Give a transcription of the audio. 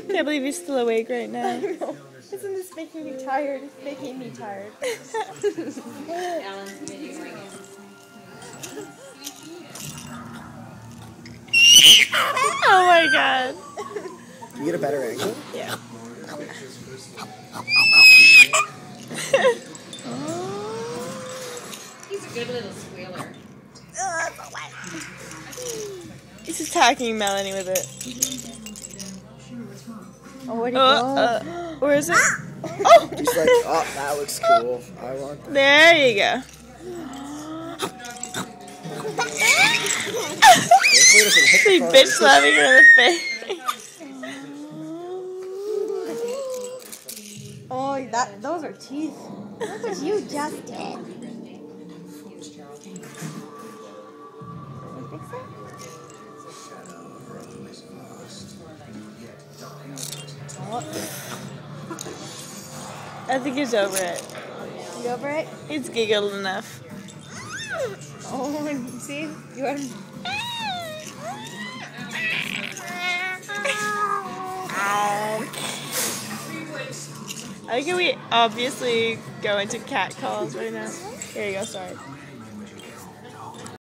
Can't believe he's still awake right now. Isn't this making me tired? It's making me tired. Oh my god. You get a better angle? Yeah. He's a good little squealer. He's attacking Melanie with it. Oh, where'd he go? Where is it? Oh! He's like, oh, that looks cool. I want that. There you go. Hopefully it doesn't hit the He car. bitch slapping her in the face. Oh, those are teeth. That's what you just did. I think he's over it. You over it? He's giggled enough. Oh, and see? You want him? I think we obviously go into cat calls right now. Here you go, sorry.